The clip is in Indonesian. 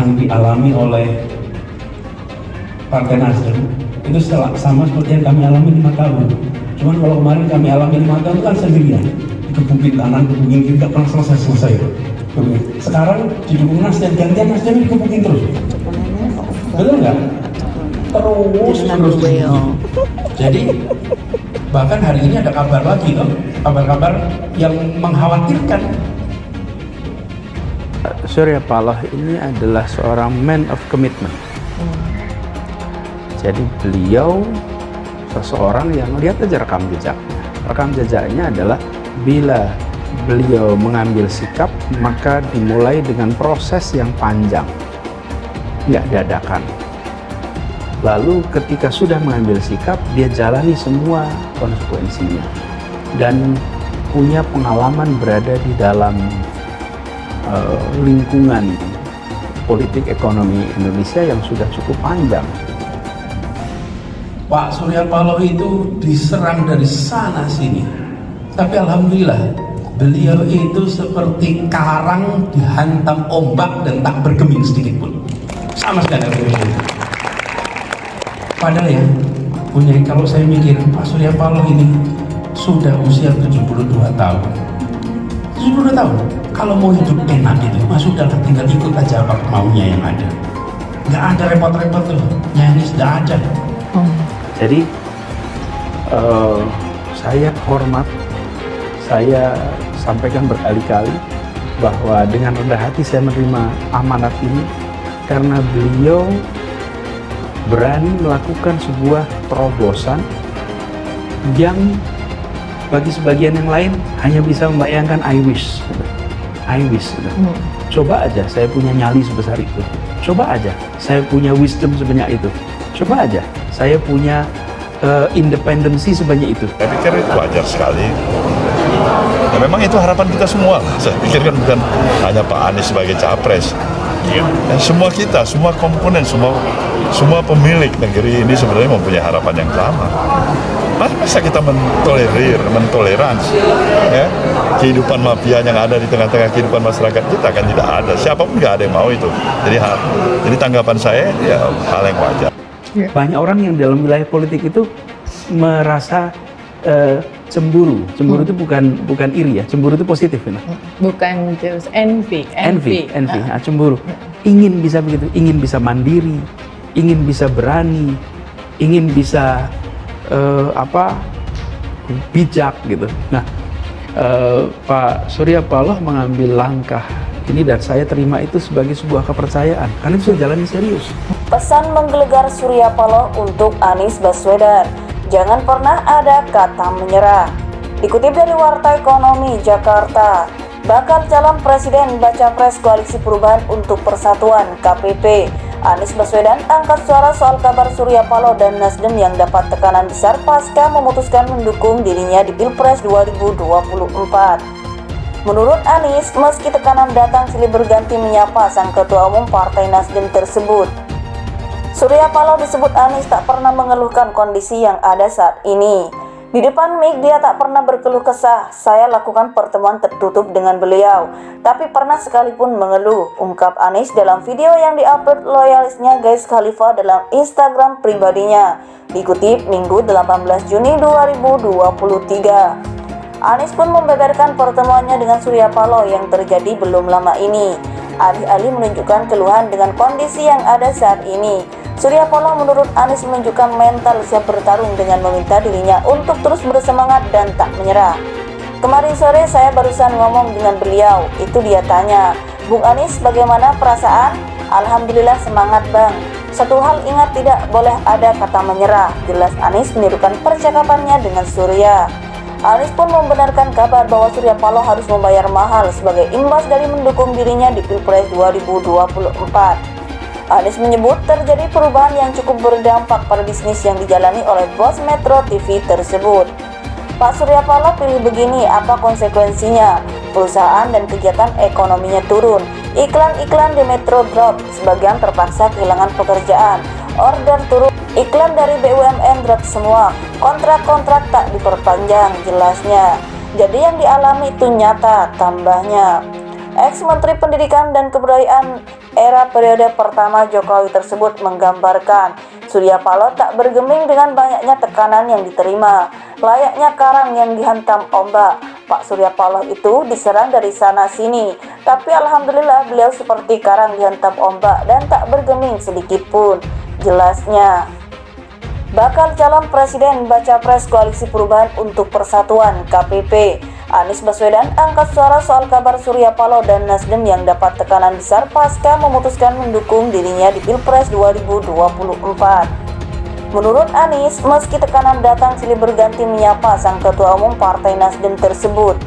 yang dialami oleh Partai Nasdem itu sama seperti yang kami alami 5 tahun. Cuman kalau kemarin kami alami 5 tahun kan sendirian, dikebukin kanan, dikebukin kiri, tidak pernah selesai. Sekarang didukung Nasdem, gantian Nasdem dikebukin terus. Betul nggak? Terus. Jadi bahkan hari ini ada kabar lagi loh, kabar-kabar yang mengkhawatirkan. Surya Paloh ini adalah seorang man of commitment. Jadi beliau seseorang yang lihat aja rekam jejaknya. Rekam jejaknya adalah bila beliau mengambil sikap, maka dimulai dengan proses yang panjang, nggak dadakan. Lalu ketika sudah mengambil sikap, dia jalani semua konsekuensinya dan punya pengalaman berada di dalam lingkungan politik ekonomi Indonesia yang sudah cukup panjang. Pak Surya Paloh itu diserang dari sana sini, tapi alhamdulillah beliau itu seperti karang dihantam ombak dan tak bergeming sedikit pun, sama sekali. Padahal ya, kalau saya mikir Pak Surya Paloh ini sudah usia 72 tahun. 72 tahun, kalau mau hidup enak itu, sudah tinggal ikut aja apa maunya yang ada. Nggak ada repot-repot tuh, nyanyi sudah ada. Jadi saya hormat, saya sampaikan berkali-kali bahwa dengan rendah hati saya menerima amanat ini karena beliau berani melakukan sebuah terobosan yang bagi sebagian yang lain hanya bisa membayangkan I wish. Coba aja saya punya nyali sebesar itu. Coba aja saya punya wisdom sebanyak itu. Coba aja saya punya independensi sebanyak itu. Saya pikir itu wajar sekali. Ya, memang itu harapan kita semua. Saya pikir kan bukan hanya Pak Anies sebagai capres. Ya, semua kita, semua komponen, semua pemilik negeri ini sebenarnya mempunyai harapan yang sama. Masa kita mentoleransi ya, kehidupan mafia yang ada di tengah-tengah kehidupan masyarakat kita? Kan tidak ada. Siapapun nggak ada yang mau itu. Jadi tanggapan saya ya hal yang wajar. Banyak orang yang dalam wilayah politik itu merasa cemburu. Cemburu itu bukan iri ya. Cemburu itu positif ya. Bukan just envy. Nah, cemburu. Ingin bisa begitu, ingin bisa mandiri, ingin bisa berani, ingin bisa bijak gitu. Nah, Pak Surya Paloh mengambil langkah ini dan saya terima itu sebagai sebuah kepercayaan karena itu jalani serius. Pesan menggelegar Surya Paloh untuk Anies Baswedan, jangan pernah ada kata menyerah. Dikutip dari Warta Ekonomi Jakarta, bakal calon presiden baca pres Koalisi Perubahan untuk Persatuan KPP, Anies Baswedan angkat suara soal kabar Surya Paloh dan Nasdem yang dapat tekanan besar pasca memutuskan mendukung dirinya di Pilpres 2024. Menurut Anies, meski tekanan datang silih berganti menyapa sang ketua umum Partai Nasdem tersebut. Surya Paloh disebut Anies tak pernah mengeluhkan kondisi yang ada saat ini. Di depan mic dia tak pernah berkeluh kesah. Saya lakukan pertemuan tertutup dengan beliau, tapi pernah sekalipun mengeluh, ungkap Anies dalam video yang diupload loyalisnya Guys Khalifa dalam Instagram pribadinya. Dikutip Minggu 18 Juni 2023. Anies pun membeberkan pertemuannya dengan Surya Paloh yang terjadi belum lama ini. Alih-alih menunjukkan keluhan dengan kondisi yang ada saat ini, Surya Paloh menurut Anies menunjukkan mental siap bertarung dengan meminta dirinya untuk terus bersemangat dan tak menyerah. Kemarin sore saya barusan ngomong dengan beliau, itu dia tanya, Bung Anies bagaimana perasaan? Alhamdulillah semangat bang. Satu hal ingat, tidak boleh ada kata menyerah, jelas Anies menirukan percakapannya dengan Surya. Anies pun membenarkan kabar bahwa Surya Paloh harus membayar mahal sebagai imbas dari mendukung dirinya di Pilpres 2024. Anies menyebut terjadi perubahan yang cukup berdampak pada bisnis yang dijalani oleh bos Metro TV tersebut. Pak Surya Paloh pilih begini, apa konsekuensinya? Perusahaan dan kegiatan ekonominya turun. Iklan-iklan di Metro drop, sebagian terpaksa kehilangan pekerjaan. Order turun, iklan dari BUMN drop semua. Kontrak-kontrak tak diperpanjang, jelasnya. Jadi yang dialami itu nyata, tambahnya. Ex-Menteri Pendidikan dan Kebudayaan era periode pertama Jokowi tersebut menggambarkan Surya Paloh tak bergeming dengan banyaknya tekanan yang diterima. Layaknya karang yang dihantam ombak, Pak Surya Paloh itu diserang dari sana-sini. Tapi alhamdulillah beliau seperti karang dihantam ombak dan tak bergeming sedikit pun. Jelasnya, bakal calon presiden baca pres Koalisi Perubahan untuk Persatuan KPP Anies Baswedan angkat suara soal kabar Surya Paloh dan Nasdem yang dapat tekanan besar pasca memutuskan mendukung dirinya di Pilpres 2024. Menurut Anies, meski tekanan datang silih berganti menyapa sang ketua umum Partai Nasdem tersebut.